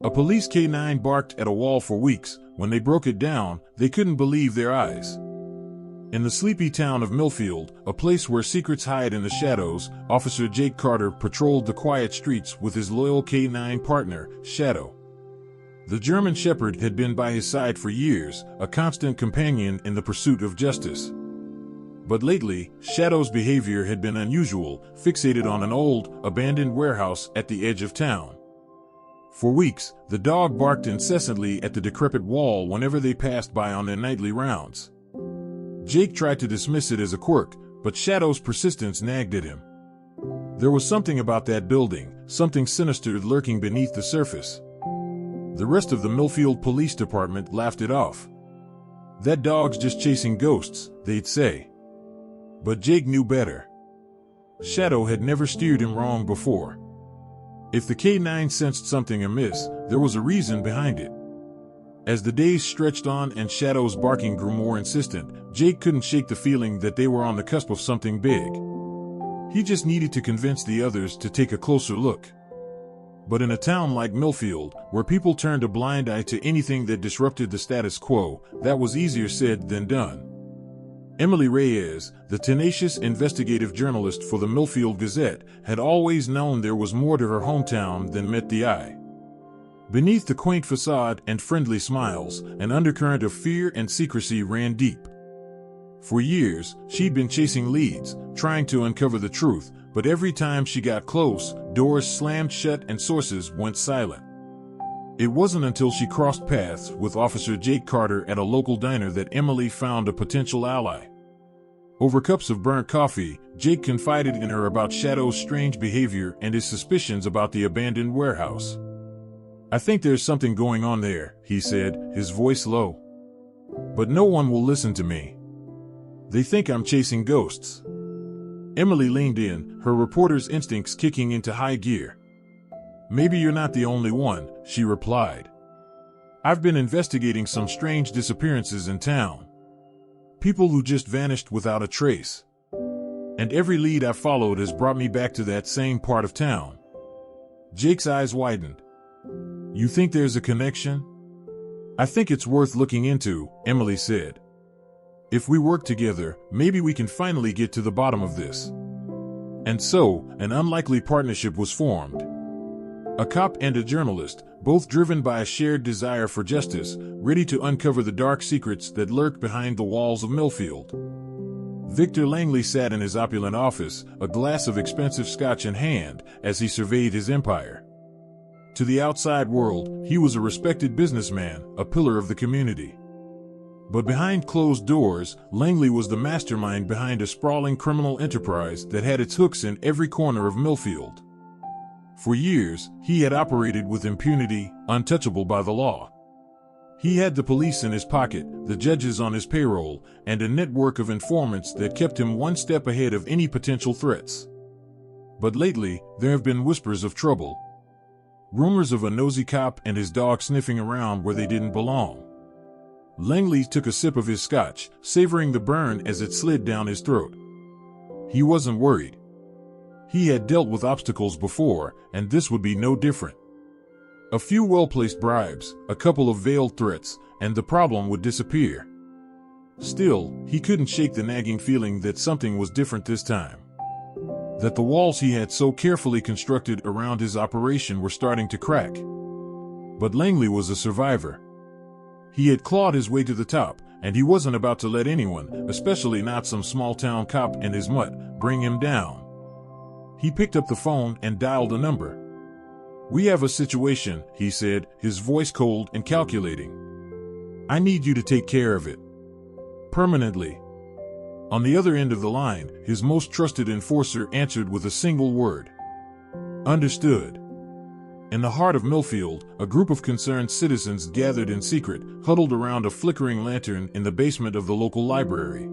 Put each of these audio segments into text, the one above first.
A police K-9 barked at a wall for weeks. When they broke it down, they couldn't believe their eyes. In the sleepy town of Millfield, a place where secrets hide in the shadows, Officer Jake Carter patrolled the quiet streets with his loyal K-9 partner, Shadow. The German Shepherd had been by his side for years, a constant companion in the pursuit of justice. But lately, Shadow's behavior had been unusual, fixated on an old, abandoned warehouse at the edge of town. For weeks, the dog barked incessantly at the decrepit wall whenever they passed by on their nightly rounds. Jake tried to dismiss it as a quirk, but Shadow's persistence nagged at him. There was something about that building, something sinister lurking beneath the surface. The rest of the Millfield Police Department laughed it off. That dog's just chasing ghosts, they'd say. But Jake knew better. Shadow had never steered him wrong before. If the K-9 sensed something amiss, there was a reason behind it. As the days stretched on and Shadow's barking grew more insistent, Jake couldn't shake the feeling that they were on the cusp of something big. He just needed to convince the others to take a closer look. But in a town like Millfield, where people turned a blind eye to anything that disrupted the status quo, that was easier said than done. Emily Reyes, the tenacious investigative journalist for the Millfield Gazette, had always known there was more to her hometown than met the eye. Beneath the quaint facade and friendly smiles, an undercurrent of fear and secrecy ran deep. For years, she'd been chasing leads, trying to uncover the truth, but every time she got close, doors slammed shut and sources went silent. It wasn't until she crossed paths with Officer Jake Carter at a local diner that Emily found a potential ally. Over cups of burnt coffee, Jake confided in her about Shadow's strange behavior and his suspicions about the abandoned warehouse. "I think there's something going on there," he said, his voice low. "But no one will listen to me. They think I'm chasing ghosts." Emily leaned in, her reporter's instincts kicking into high gear. "Maybe you're not the only one," she replied. "I've been investigating some strange disappearances in town. People who just vanished without a trace. And every lead I've followed has brought me back to that same part of town." Jake's eyes widened. "You think there's a connection?" "I think it's worth looking into," Emily said. "If we work together, maybe we can finally get to the bottom of this." And so, an unlikely partnership was formed. A cop and a journalist, both driven by a shared desire for justice, ready to uncover the dark secrets that lurk behind the walls of Millfield. Victor Langley sat in his opulent office, a glass of expensive scotch in hand, as he surveyed his empire. To the outside world, he was a respected businessman, a pillar of the community. But behind closed doors, Langley was the mastermind behind a sprawling criminal enterprise that had its hooks in every corner of Millfield. For years, he had operated with impunity, untouchable by the law. He had the police in his pocket, the judges on his payroll, and a network of informants that kept him one step ahead of any potential threats. But lately, there have been whispers of trouble. Rumors of a nosy cop and his dog sniffing around where they didn't belong. Langley took a sip of his scotch, savoring the burn as it slid down his throat. He wasn't worried. He had dealt with obstacles before, and this would be no different. A few well-placed bribes, a couple of veiled threats, and the problem would disappear. Still, he couldn't shake the nagging feeling that something was different this time. That the walls he had so carefully constructed around his operation were starting to crack. But Langley was a survivor. He had clawed his way to the top, and he wasn't about to let anyone, especially not some small-town cop and his mutt, bring him down. He picked up the phone and dialed a number. "We have a situation," he said, his voice cold and calculating. "I need you to take care of it. Permanently." On the other end of the line, his most trusted enforcer answered with a single word. "Understood." In the heart of Millfield, a group of concerned citizens gathered in secret, huddled around a flickering lantern in the basement of the local library.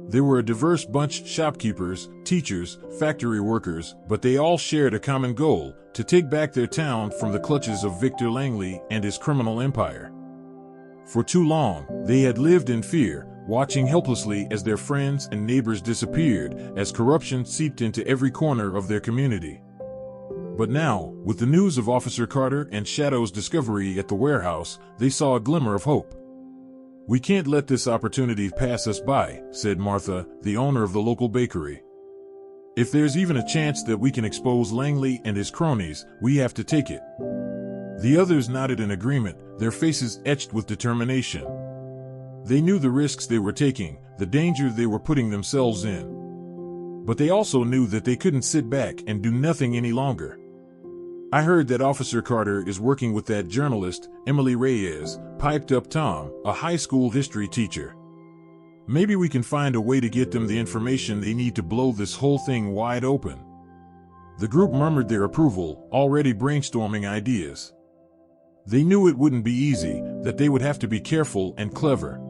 They were a diverse bunch: shopkeepers, teachers, factory workers, but they all shared a common goal: to take back their town from the clutches of Victor Langley and his criminal empire. For too long, they had lived in fear, watching helplessly as their friends and neighbors disappeared, as corruption seeped into every corner of their community. But now, with the news of Officer Carter and Shadow's discovery at the warehouse, they saw a glimmer of hope. "We can't let this opportunity pass us by," said Martha, the owner of the local bakery. "If there's even a chance that we can expose Langley and his cronies, we have to take it." The others nodded in agreement, their faces etched with determination. They knew the risks they were taking, the danger they were putting themselves in. But they also knew that they couldn't sit back and do nothing any longer. "I heard that Officer Carter is working with that journalist, Emily Reyes," piped up Tom, a high school history teacher. "Maybe we can find a way to get them the information they need to blow this whole thing wide open." The group murmured their approval, already brainstorming ideas. They knew it wouldn't be easy, that they would have to be careful and clever.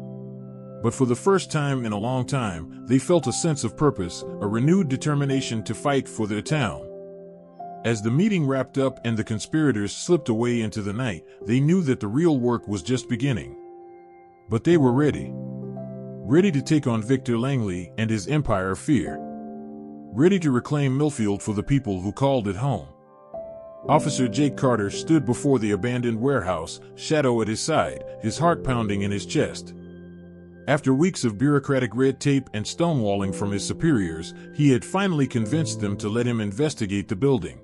But for the first time in a long time, they felt a sense of purpose, a renewed determination to fight for their town. As the meeting wrapped up and the conspirators slipped away into the night, they knew that the real work was just beginning. But they were ready. Ready to take on Victor Langley and his empire of fear. Ready to reclaim Millfield for the people who called it home. Officer Jake Carter stood before the abandoned warehouse, Shadow at his side, his heart pounding in his chest. After weeks of bureaucratic red tape and stonewalling from his superiors, he had finally convinced them to let him investigate the building.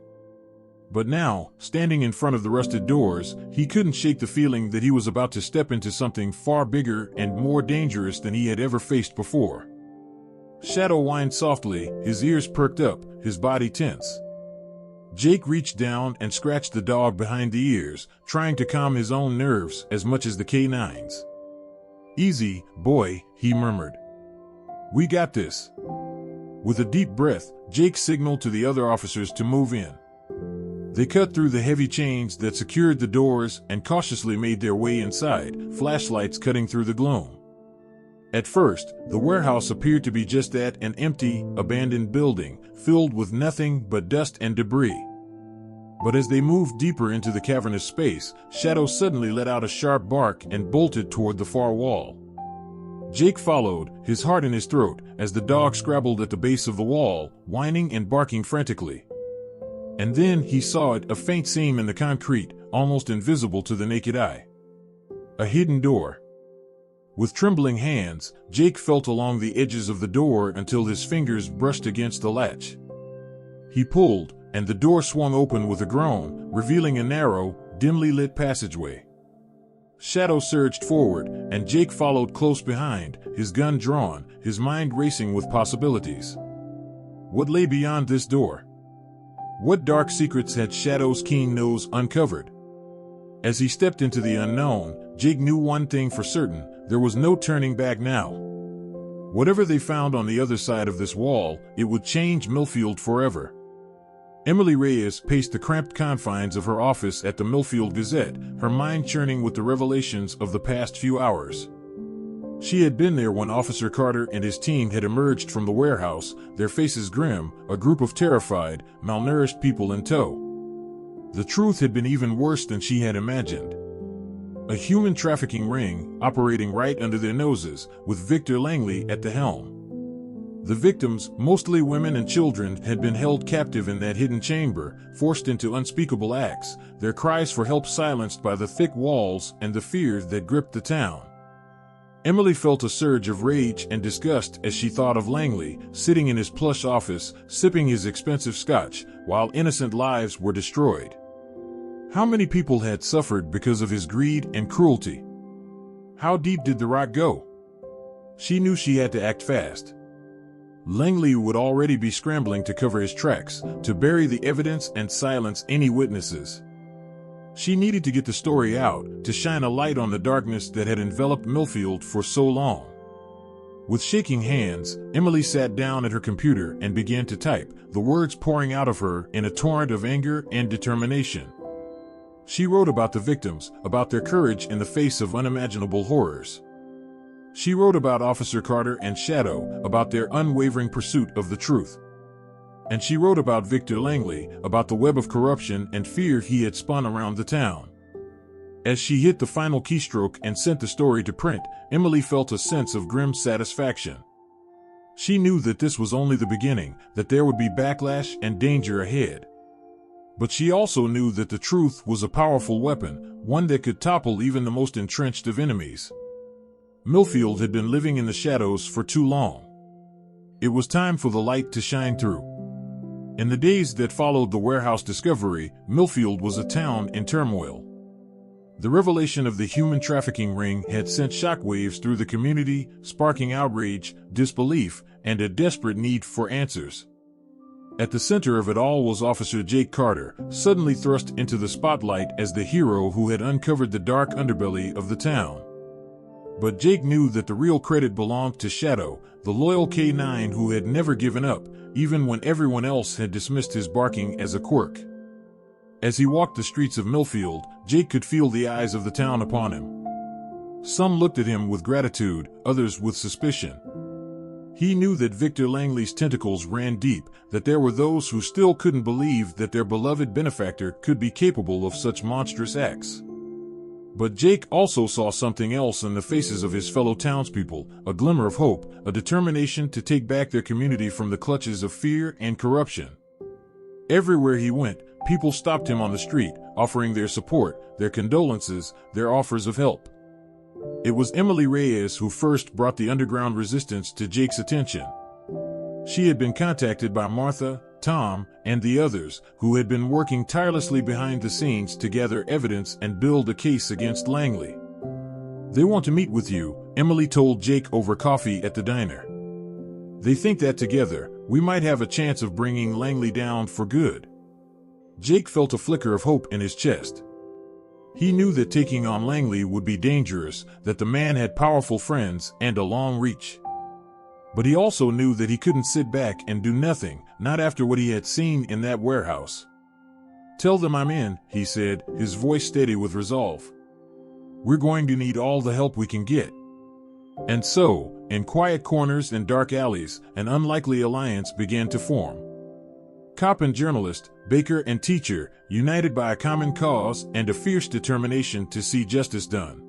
But now, standing in front of the rusted doors, he couldn't shake the feeling that he was about to step into something far bigger and more dangerous than he had ever faced before. Shadow whined softly, his ears perked up, his body tense. Jake reached down and scratched the dog behind the ears, trying to calm his own nerves as much as the K9's. "Easy, boy," he murmured. "We got this." With a deep breath, Jake signaled to the other officers to move in. They cut through the heavy chains that secured the doors and cautiously made their way inside, flashlights cutting through the gloom. At first, the warehouse appeared to be just that, an empty, abandoned building, filled with nothing but dust and debris. But as they moved deeper into the cavernous space, Shadow suddenly let out a sharp bark and bolted toward the far wall. Jake followed, his heart in his throat, as the dog scrabbled at the base of the wall, whining and barking frantically. And then he saw it, a faint seam in the concrete, almost invisible to the naked eye. A hidden door. With trembling hands, Jake felt along the edges of the door until his fingers brushed against the latch. He pulled, and the door swung open with a groan, revealing a narrow, dimly lit passageway. Shadow surged forward, and Jake followed close behind, his gun drawn, his mind racing with possibilities. What lay beyond this door? What dark secrets had Shadow's keen nose uncovered? As he stepped into the unknown, Jake knew one thing for certain: there was no turning back now. Whatever they found on the other side of this wall, it would change Millfield forever. Emily Reyes paced the cramped confines of her office at the Millfield Gazette, her mind churning with the revelations of the past few hours. She had been there when Officer Carter and his team had emerged from the warehouse, their faces grim, a group of terrified, malnourished people in tow. The truth had been even worse than she had imagined. A human trafficking ring, operating right under their noses, with Victor Langley at the helm. The victims, mostly women and children, had been held captive in that hidden chamber, forced into unspeakable acts, their cries for help silenced by the thick walls and the fear that gripped the town. Emily felt a surge of rage and disgust as she thought of Langley, sitting in his plush office, sipping his expensive scotch, while innocent lives were destroyed. How many people had suffered because of his greed and cruelty? How deep did the rot go? She knew she had to act fast. Langley would already be scrambling to cover his tracks, to bury the evidence and silence any witnesses. She needed to get the story out, to shine a light on the darkness that had enveloped Millfield for so long. With shaking hands, Emily sat down at her computer and began to type, the words pouring out of her in a torrent of anger and determination. She wrote about the victims, about their courage in the face of unimaginable horrors. She wrote about Officer Carter and Shadow, about their unwavering pursuit of the truth. And she wrote about Victor Langley, about the web of corruption and fear he had spun around the town. As she hit the final keystroke and sent the story to print, Emily felt a sense of grim satisfaction. She knew that this was only the beginning, that there would be backlash and danger ahead. But she also knew that the truth was a powerful weapon, one that could topple even the most entrenched of enemies. Millfield had been living in the shadows for too long. It was time for the light to shine through. In the days that followed the warehouse discovery, Millfield was a town in turmoil. The revelation of the human trafficking ring had sent shockwaves through the community, sparking outrage, disbelief, and a desperate need for answers. At the center of it all was Officer Jake Carter, suddenly thrust into the spotlight as the hero who had uncovered the dark underbelly of the town. But Jake knew that the real credit belonged to Shadow, the loyal K9 who had never given up, even when everyone else had dismissed his barking as a quirk. As he walked the streets of Millfield, Jake could feel the eyes of the town upon him. Some looked at him with gratitude, others with suspicion. He knew that Victor Langley's tentacles ran deep, that there were those who still couldn't believe that their beloved benefactor could be capable of such monstrous acts. But Jake also saw something else in the faces of his fellow townspeople, a glimmer of hope, a determination to take back their community from the clutches of fear and corruption. Everywhere he went, people stopped him on the street, offering their support, their condolences, their offers of help. It was Emily Reyes who first brought the underground resistance to Jake's attention. She had been contacted by Martha, Tom, and the others, who had been working tirelessly behind the scenes to gather evidence and build a case against Langley. "They want to meet with you," Emily told Jake over coffee at the diner. "They think that together, we might have a chance of bringing Langley down for good." Jake felt a flicker of hope in his chest. He knew that taking on Langley would be dangerous, that the man had powerful friends and a long reach. But he also knew that he couldn't sit back and do nothing, not after what he had seen in that warehouse. "Tell them I'm in," he said, his voice steady with resolve. "We're going to need all the help we can get." And so, in quiet corners and dark alleys, an unlikely alliance began to form. Cop and journalist, baker and teacher, united by a common cause and a fierce determination to see justice done.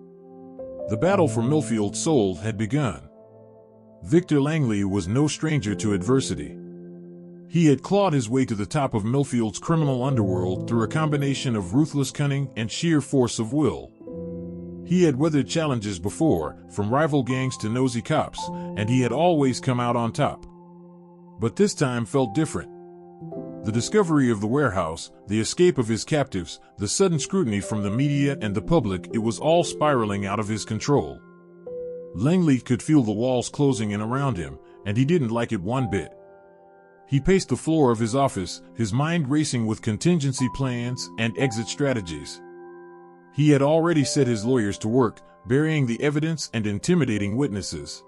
The battle for Millfield's soul had begun. Victor Langley was no stranger to adversity. He had clawed his way to the top of Millfield's criminal underworld through a combination of ruthless cunning and sheer force of will. He had weathered challenges before, from rival gangs to nosy cops, and he had always come out on top. But this time felt different. The discovery of the warehouse, the escape of his captives, the sudden scrutiny from the media and the public, it was all spiraling out of his control. Langley could feel the walls closing in around him, and he didn't like it one bit. He paced the floor of his office, his mind racing with contingency plans and exit strategies. He had already set his lawyers to work, burying the evidence and intimidating witnesses.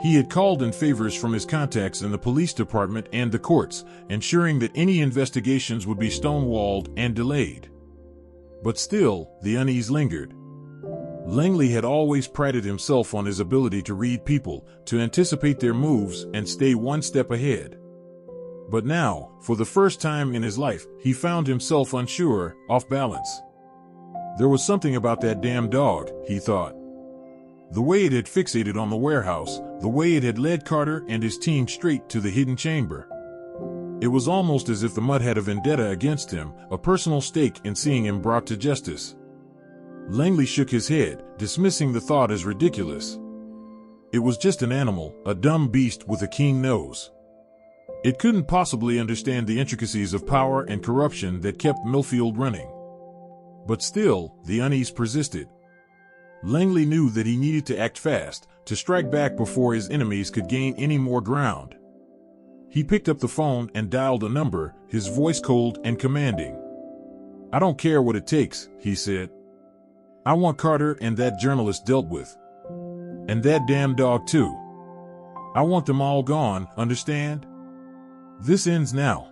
He had called in favors from his contacts in the police department and the courts, ensuring that any investigations would be stonewalled and delayed. But still, the unease lingered. Langley had always prided himself on his ability to read people, to anticipate their moves and stay one step ahead. But now, for the first time in his life, he found himself unsure, off balance. There was something about that damn dog, he thought. The way it had fixated on the warehouse, the way it had led Carter and his team straight to the hidden chamber. It was almost as if the Mutt had a vendetta against him, a personal stake in seeing him brought to justice. Langley shook his head, dismissing the thought as ridiculous. It was just an animal, a dumb beast with a keen nose. It couldn't possibly understand the intricacies of power and corruption that kept Millfield running. But still, the unease persisted. Langley knew that he needed to act fast, to strike back before his enemies could gain any more ground. He picked up the phone and dialed a number, his voice cold and commanding. "I don't care what it takes," he said. "I want Carter and that journalist dealt with. And that damn dog too. I want them all gone, understand? This ends now."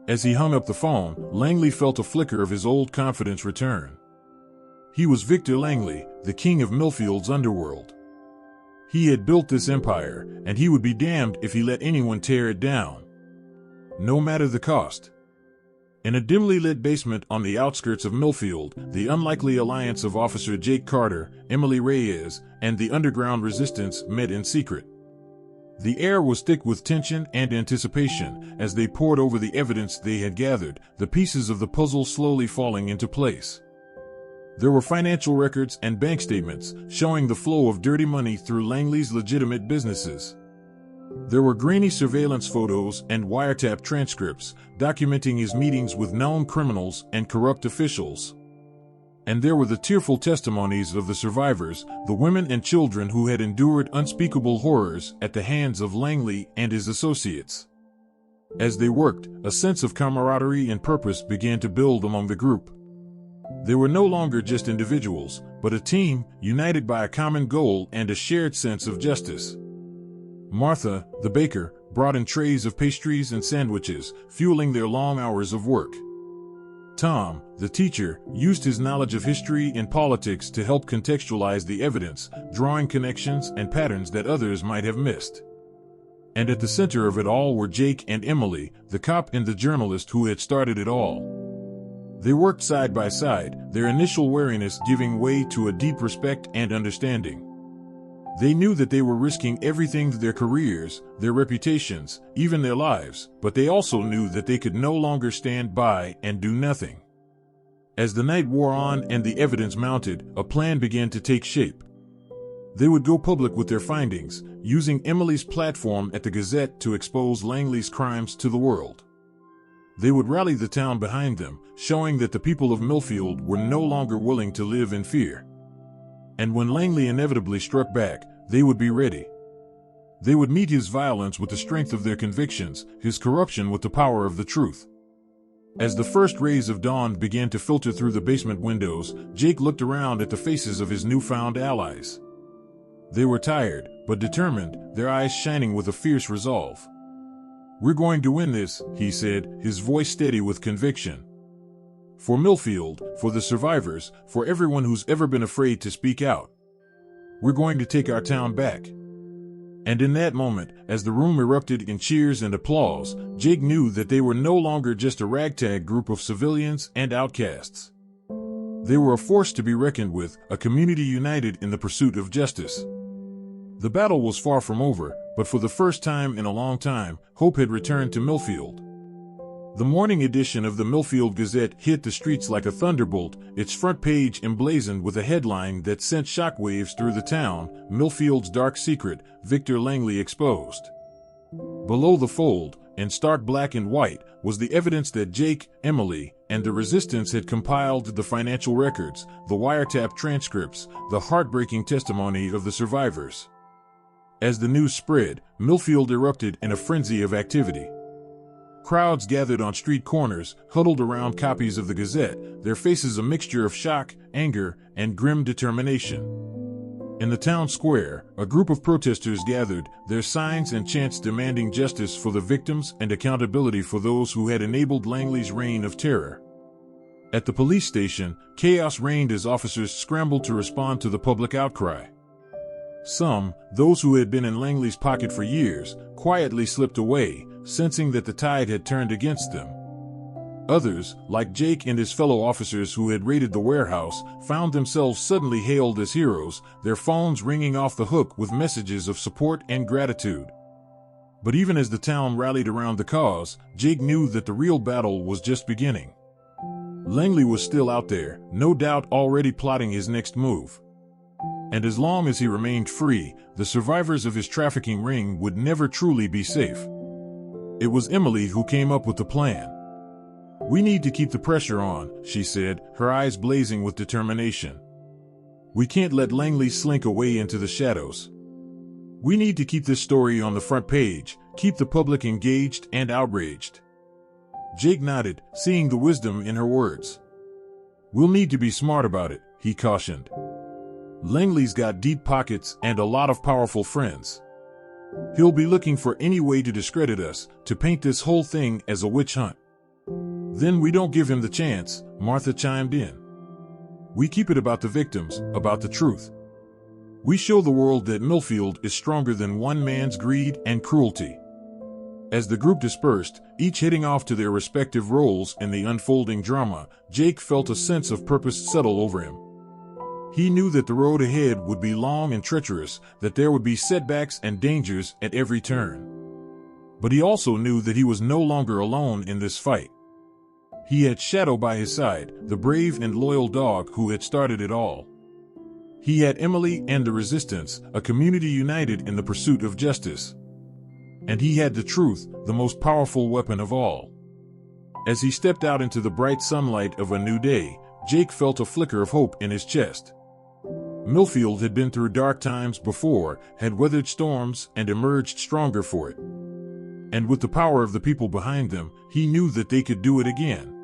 As he hung up the phone, Langley felt a flicker of his old confidence return. He was Victor Langley, the king of Millfield's underworld. He had built this empire, and he would be damned if he let anyone tear it down. No matter the cost. In a dimly lit basement on the outskirts of Millfield, the unlikely alliance of Officer Jake Carter, Emily Reyes, and the underground resistance met in secret. The air was thick with tension and anticipation as they pored over the evidence they had gathered, the pieces of the puzzle slowly falling into place. There were financial records and bank statements showing the flow of dirty money through Langley's legitimate businesses. There were grainy surveillance photos and wiretap transcripts documenting his meetings with known criminals and corrupt officials. And there were the tearful testimonies of the survivors, the women and children who had endured unspeakable horrors at the hands of Langley and his associates. As they worked, a sense of camaraderie and purpose began to build among the group. They were no longer just individuals, but a team, united by a common goal and a shared sense of justice. Martha, the baker, brought in trays of pastries and sandwiches, fueling their long hours of work. Tom, the teacher, used his knowledge of history and politics to help contextualize the evidence, drawing connections and patterns that others might have missed. And at the center of it all were Jake and Emily, the cop and the journalist who had started it all. They worked side by side, their initial wariness giving way to a deep respect and understanding. They knew that they were risking everything, their careers, their reputations, even their lives, but they also knew that they could no longer stand by and do nothing. As the night wore on and the evidence mounted, a plan began to take shape. They would go public with their findings, using Emily's platform at the Gazette to expose Langley's crimes to the world. They would rally the town behind them, showing that the people of Millfield were no longer willing to live in fear. And when Langley inevitably struck back, they would be ready. They would meet his violence with the strength of their convictions, his corruption with the power of the truth. As the first rays of dawn began to filter through the basement windows, Jake looked around at the faces of his newfound allies. They were tired, but determined, their eyes shining with a fierce resolve. "We're going to win this," he said, his voice steady with conviction. "For Millfield, for the survivors, for everyone who's ever been afraid to speak out. We're going to take our town back." And in that moment, as the room erupted in cheers and applause, Jake knew that they were no longer just a ragtag group of civilians and outcasts. They were a force to be reckoned with, a community united in the pursuit of justice. The battle was far from over, but for the first time in a long time, hope had returned to Millfield. The morning edition of the Millfield Gazette hit the streets like a thunderbolt, its front page emblazoned with a headline that sent shockwaves through the town: "Millfield's Dark Secret, Victor Langley Exposed." Below the fold, in stark black and white, was the evidence that Jake, Emily, and the resistance had compiled: the financial records, the wiretap transcripts, the heartbreaking testimony of the survivors. As the news spread, Millfield erupted in a frenzy of activity. Crowds gathered on street corners, huddled around copies of the Gazette, their faces a mixture of shock, anger, and grim determination. In the town square, a group of protesters gathered, their signs and chants demanding justice for the victims and accountability for those who had enabled Langley's reign of terror. At the police station, chaos reigned as officers scrambled to respond to the public outcry. Some, those who had been in Langley's pocket for years, quietly slipped away, sensing that the tide had turned against them. Others, like Jake and his fellow officers who had raided the warehouse, found themselves suddenly hailed as heroes, their phones ringing off the hook with messages of support and gratitude. But even as the town rallied around the cause, Jake knew that the real battle was just beginning. Langley was still out there, no doubt already plotting his next move. And as long as he remained free, the survivors of his trafficking ring would never truly be safe. It was Emily who came up with the plan. "We need to keep the pressure on," she said, her eyes blazing with determination. "We can't let Langley slink away into the shadows. We need to keep this story on the front page, keep the public engaged and outraged." Jake nodded, seeing the wisdom in her words. "We'll need to be smart about it," he cautioned. "Langley's got deep pockets and a lot of powerful friends. He'll be looking for any way to discredit us, to paint this whole thing as a witch hunt." "Then we don't give him the chance," Martha chimed in. "We keep it about the victims, about the truth. We show the world that Millfield is stronger than one man's greed and cruelty." As the group dispersed, each heading off to their respective roles in the unfolding drama, Jake felt a sense of purpose settle over him. He knew that the road ahead would be long and treacherous, that there would be setbacks and dangers at every turn. But he also knew that he was no longer alone in this fight. He had Shadow by his side, the brave and loyal dog who had started it all. He had Emily and the Resistance, a community united in the pursuit of justice. And he had the truth, the most powerful weapon of all. As he stepped out into the bright sunlight of a new day, Jake felt a flicker of hope in his chest. Millfield had been through dark times before, had weathered storms, and emerged stronger for it. And with the power of the people behind them, he knew that they could do it again.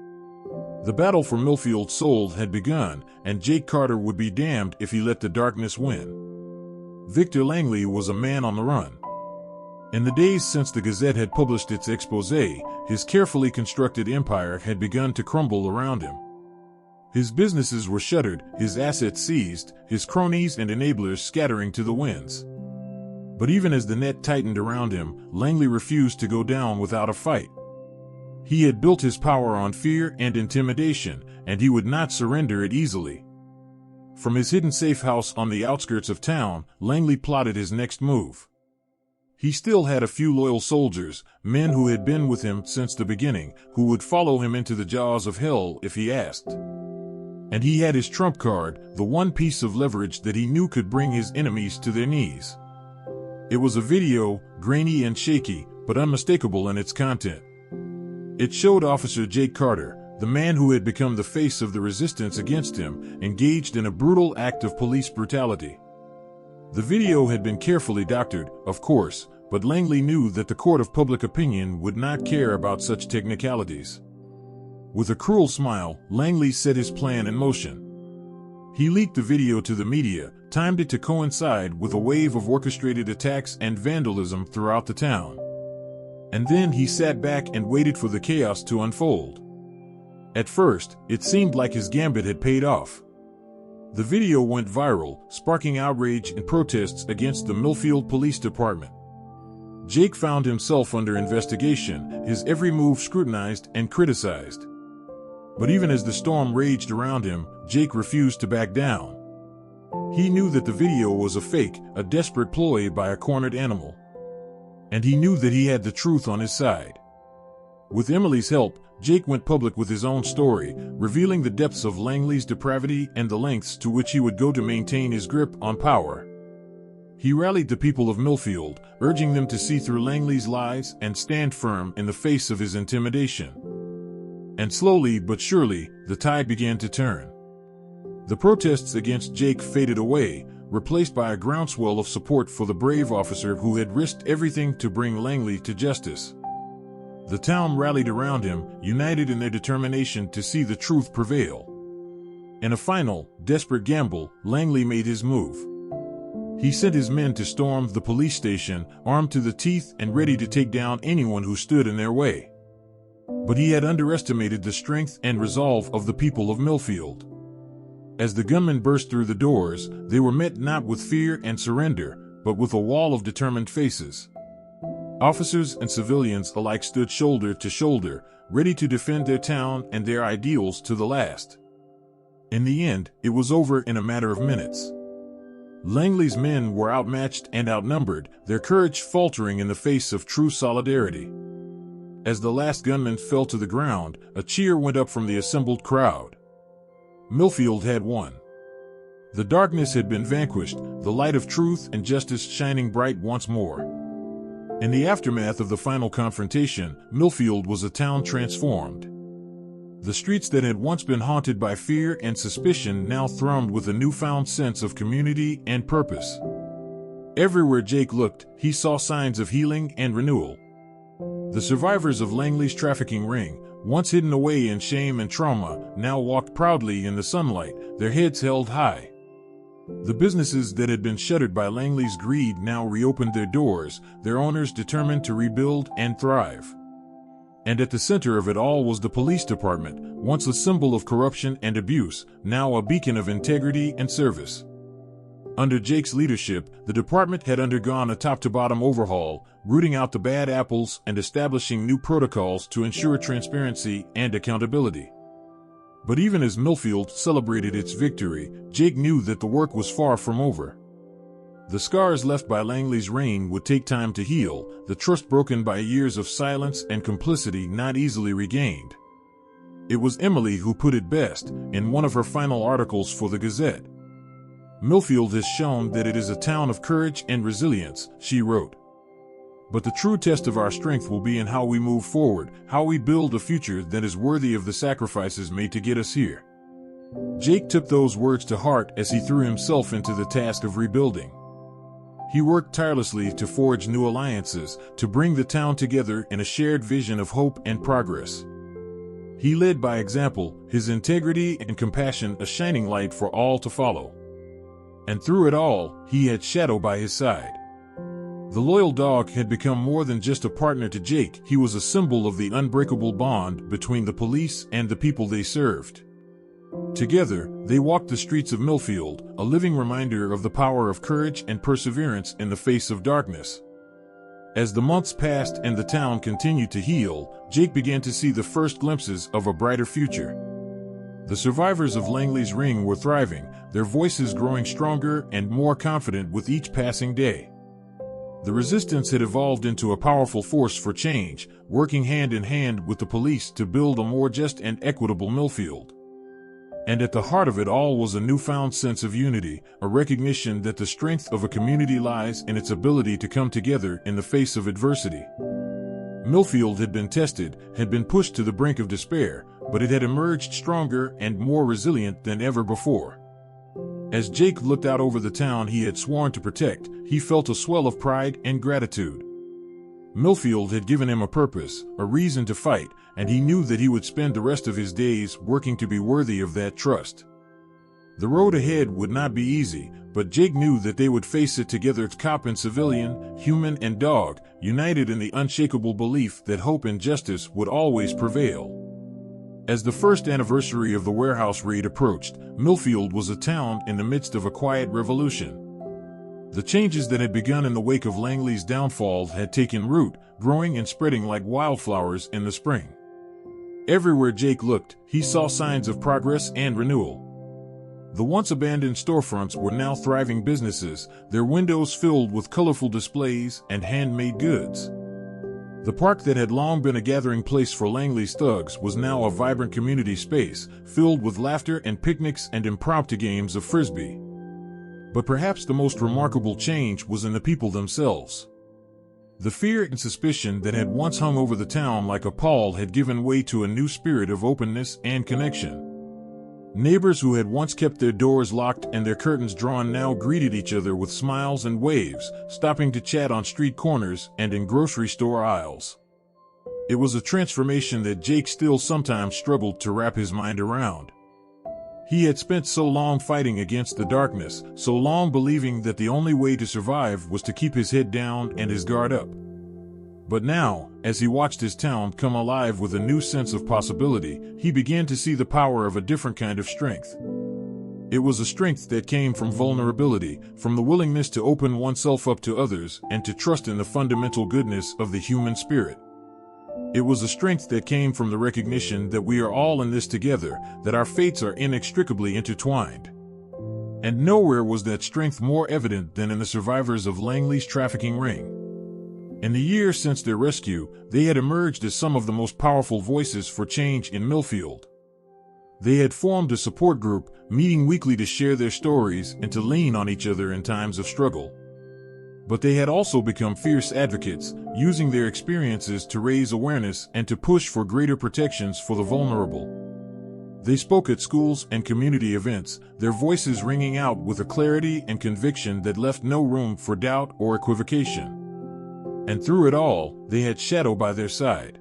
The battle for Millfield's soul had begun, and Jake Carter would be damned if he let the darkness win. Victor Langley was a man on the run. In the days since the Gazette had published its exposé, his carefully constructed empire had begun to crumble around him. His businesses were shuttered, his assets seized, his cronies and enablers scattering to the winds. But even as the net tightened around him, Langley refused to go down without a fight. He had built his power on fear and intimidation, and he would not surrender it easily. From his hidden safe house on the outskirts of town, Langley plotted his next move. He still had a few loyal soldiers, men who had been with him since the beginning, who would follow him into the jaws of hell if he asked. And he had his trump card, the one piece of leverage that he knew could bring his enemies to their knees. It was a video, grainy and shaky, but unmistakable in its content. It showed Officer Jake Carter, the man who had become the face of the resistance against him, engaged in a brutal act of police brutality. The video had been carefully doctored, of course, but Langley knew that the court of public opinion would not care about such technicalities. With a cruel smile, Langley set his plan in motion. He leaked the video to the media, timed it to coincide with a wave of orchestrated attacks and vandalism throughout the town. And then he sat back and waited for the chaos to unfold. At first, it seemed like his gambit had paid off. The video went viral, sparking outrage and protests against the Millfield Police Department. Jake found himself under investigation, his every move scrutinized and criticized. But even as the storm raged around him, Jake refused to back down. He knew that the video was a fake, a desperate ploy by a cornered animal. And he knew that he had the truth on his side. With Emily's help, Jake went public with his own story, revealing the depths of Langley's depravity and the lengths to which he would go to maintain his grip on power. He rallied the people of Millfield, urging them to see through Langley's lies and stand firm in the face of his intimidation. And slowly but surely, the tide began to turn. The protests against Jake faded away, replaced by a groundswell of support for the brave officer who had risked everything to bring Langley to justice. The town rallied around him, united in their determination to see the truth prevail. In a final, desperate gamble, Langley made his move. He sent his men to storm the police station, armed to the teeth and ready to take down anyone who stood in their way. But he had underestimated the strength and resolve of the people of Millfield. As the gunmen burst through the doors, they were met not with fear and surrender, but with a wall of determined faces. Officers and civilians alike stood shoulder to shoulder, ready to defend their town and their ideals to the last. In the end, it was over in a matter of minutes. Langley's men were outmatched and outnumbered, their courage faltering in the face of true solidarity. As the last gunman fell to the ground, a cheer went up from the assembled crowd. Millfield had won. The darkness had been vanquished, the light of truth and justice shining bright once more. In the aftermath of the final confrontation, Millfield was a town transformed. The streets that had once been haunted by fear and suspicion now thrummed with a newfound sense of community and purpose. Everywhere Jake looked, he saw signs of healing and renewal. The survivors of Langley's trafficking ring, once hidden away in shame and trauma, now walked proudly in the sunlight, their heads held high. The businesses that had been shuttered by Langley's greed now reopened their doors, their owners determined to rebuild and thrive. And at the center of it all was the police department, once a symbol of corruption and abuse, now a beacon of integrity and service. Under Jake's leadership, the department had undergone a top-to-bottom overhaul, rooting out the bad apples and establishing new protocols to ensure transparency and accountability. But even as Millfield celebrated its victory, Jake knew that the work was far from over. The scars left by Langley's reign would take time to heal, the trust broken by years of silence and complicity not easily regained. It was Emily who put it best, in one of her final articles for the Gazette. "Millfield has shown that it is a town of courage and resilience," she wrote. "But the true test of our strength will be in how we move forward, how we build a future that is worthy of the sacrifices made to get us here." Jake took those words to heart as he threw himself into the task of rebuilding. He worked tirelessly to forge new alliances, to bring the town together in a shared vision of hope and progress. He led by example, his integrity and compassion a shining light for all to follow. And through it all, he had Shadow by his side. The loyal dog had become more than just a partner to Jake, he was a symbol of the unbreakable bond between the police and the people they served. Together, they walked the streets of Millfield, a living reminder of the power of courage and perseverance in the face of darkness. As the months passed and the town continued to heal, Jake began to see the first glimpses of a brighter future. The survivors of Langley's Ring were thriving, their voices growing stronger and more confident with each passing day. The resistance had evolved into a powerful force for change, working hand in hand with the police to build a more just and equitable Millfield. And at the heart of it all was a newfound sense of unity, a recognition that the strength of a community lies in its ability to come together in the face of adversity. Millfield had been tested, had been pushed to the brink of despair, but it had emerged stronger and more resilient than ever before. As Jake looked out over the town he had sworn to protect, he felt a swell of pride and gratitude. Millfield had given him a purpose, a reason to fight, and he knew that he would spend the rest of his days working to be worthy of that trust. The road ahead would not be easy, but Jake knew that they would face it together, cop and civilian, human and dog, united in the unshakable belief that hope and justice would always prevail. As the first anniversary of the warehouse raid approached, Millfield was a town in the midst of a quiet revolution. The changes that had begun in the wake of Langley's downfall had taken root, growing and spreading like wildflowers in the spring. Everywhere Jake looked, he saw signs of progress and renewal. The once abandoned storefronts were now thriving businesses, their windows filled with colorful displays and handmade goods. The park that had long been a gathering place for Langley's thugs was now a vibrant community space, filled with laughter and picnics and impromptu games of frisbee. But perhaps the most remarkable change was in the people themselves. The fear and suspicion that had once hung over the town like a pall had given way to a new spirit of openness and connection. Neighbors who had once kept their doors locked and their curtains drawn now greeted each other with smiles and waves, stopping to chat on street corners and in grocery store aisles. It was a transformation that Jake still sometimes struggled to wrap his mind around. He had spent so long fighting against the darkness, so long believing that the only way to survive was to keep his head down and his guard up. But now, as he watched his town come alive with a new sense of possibility, he began to see the power of a different kind of strength. It was a strength that came from vulnerability, from the willingness to open oneself up to others and to trust in the fundamental goodness of the human spirit. It was a strength that came from the recognition that we are all in this together, that our fates are inextricably intertwined. And nowhere was that strength more evident than in the survivors of Langley's trafficking ring. In the years since their rescue, they had emerged as some of the most powerful voices for change in Millfield. They had formed a support group, meeting weekly to share their stories and to lean on each other in times of struggle. But they had also become fierce advocates, using their experiences to raise awareness and to push for greater protections for the vulnerable. They spoke at schools and community events, their voices ringing out with a clarity and conviction that left no room for doubt or equivocation. And through it all, they had Shadow by their side.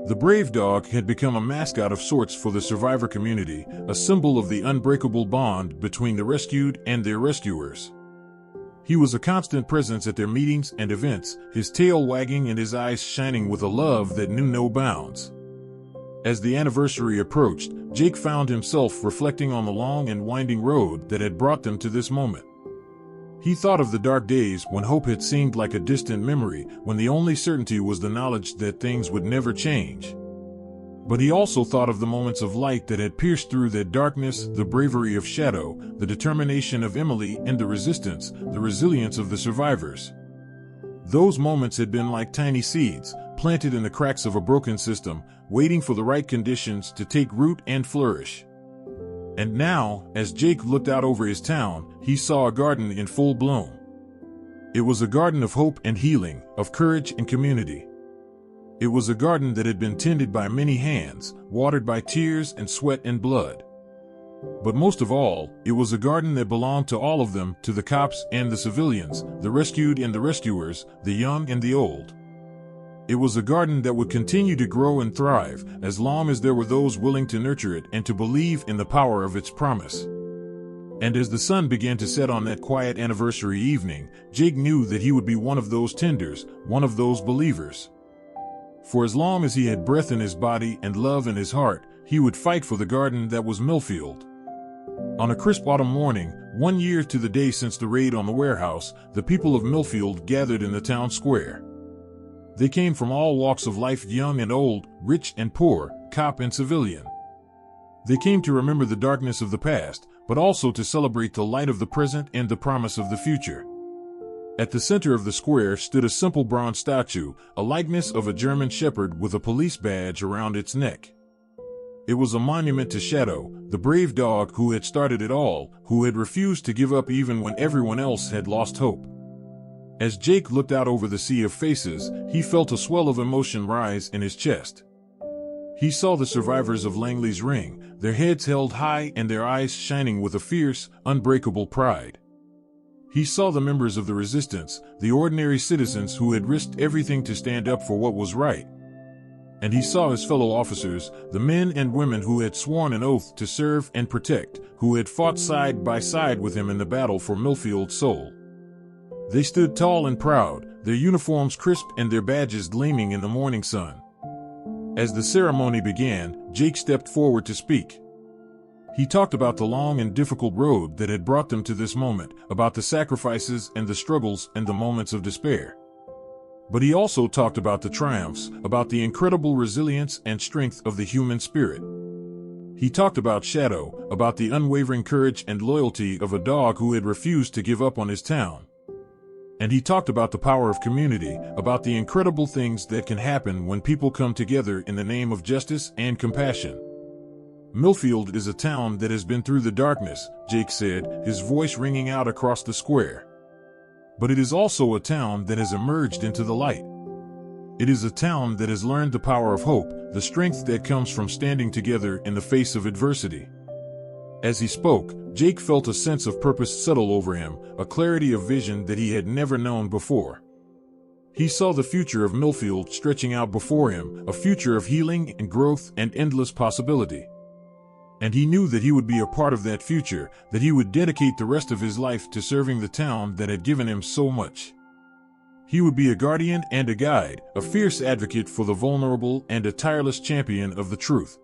The brave dog had become a mascot of sorts for the survivor community, a symbol of the unbreakable bond between the rescued and their rescuers. He was a constant presence at their meetings and events, his tail wagging and his eyes shining with a love that knew no bounds. As the anniversary approached, Jake found himself reflecting on the long and winding road that had brought them to this moment. He thought of the dark days when hope had seemed like a distant memory, when the only certainty was the knowledge that things would never change. But he also thought of the moments of light that had pierced through that darkness, the bravery of Shadow, the determination of Emily, and the resistance, the resilience of the survivors. Those moments had been like tiny seeds, planted in the cracks of a broken system, waiting for the right conditions to take root and flourish. And now, as Jake looked out over his town, he saw a garden in full bloom. It was a garden of hope and healing, of courage and community. It was a garden that had been tended by many hands, watered by tears and sweat and blood. But most of all, it was a garden that belonged to all of them, to the cops and the civilians, the rescued and the rescuers, the young and the old. It was a garden that would continue to grow and thrive, as long as there were those willing to nurture it and to believe in the power of its promise. And as the sun began to set on that quiet anniversary evening, Jake knew that he would be one of those tenders, one of those believers. For as long as he had breath in his body and love in his heart, he would fight for the garden that was Millfield. On a crisp autumn morning, 1 year to the day since the raid on the warehouse, the people of Millfield gathered in the town square. They came from all walks of life, young and old, rich and poor, cop and civilian. They came to remember the darkness of the past, but also to celebrate the light of the present and the promise of the future. At the center of the square stood a simple bronze statue, a likeness of a German shepherd with a police badge around its neck. It was a monument to Shadow, the brave dog who had started it all, who had refused to give up even when everyone else had lost hope. As Jake looked out over the sea of faces, he felt a swell of emotion rise in his chest. He saw the survivors of Langley's Ring, their heads held high and their eyes shining with a fierce, unbreakable pride. He saw the members of the resistance, the ordinary citizens who had risked everything to stand up for what was right. And he saw his fellow officers, the men and women who had sworn an oath to serve and protect, who had fought side by side with him in the battle for Millfield's soul. They stood tall and proud, their uniforms crisp and their badges gleaming in the morning sun. As the ceremony began, Jake stepped forward to speak. He talked about the long and difficult road that had brought them to this moment, about the sacrifices and the struggles and the moments of despair. But he also talked about the triumphs, about the incredible resilience and strength of the human spirit. He talked about Shadow, about the unwavering courage and loyalty of a dog who had refused to give up on his town. And he talked about the power of community, about the incredible things that can happen when people come together in the name of justice and compassion. Millfield is a town that has been through the darkness, Jake said, his voice ringing out across the square. But it is also a town that has emerged into the light. It is a town that has learned the power of hope, the strength that comes from standing together in the face of adversity. As he spoke, Jake felt a sense of purpose settle over him, a clarity of vision that he had never known before. He saw the future of Millfield stretching out before him, a future of healing and growth and endless possibility. And he knew that he would be a part of that future, that he would dedicate the rest of his life to serving the town that had given him so much. He would be a guardian and a guide, a fierce advocate for the vulnerable and a tireless champion of the truth.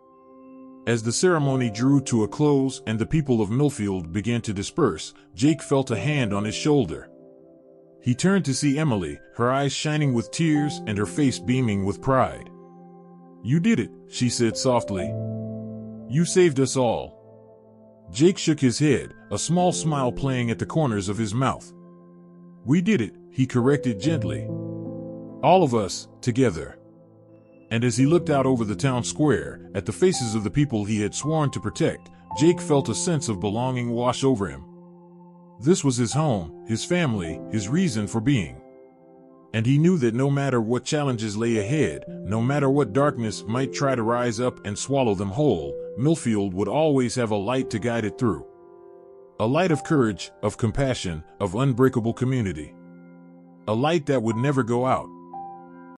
As the ceremony drew to a close and the people of Millfield began to disperse, Jake felt a hand on his shoulder. He turned to see Emily, her eyes shining with tears and her face beaming with pride. "You did it," she said softly. "You saved us all." Jake shook his head, a small smile playing at the corners of his mouth. "We did it," he corrected gently. "All of us, together." And as he looked out over the town square, at the faces of the people he had sworn to protect, Jake felt a sense of belonging wash over him. This was his home, his family, his reason for being. And he knew that no matter what challenges lay ahead, no matter what darkness might try to rise up and swallow them whole, Millfield would always have a light to guide it through. A light of courage, of compassion, of unbreakable community. A light that would never go out.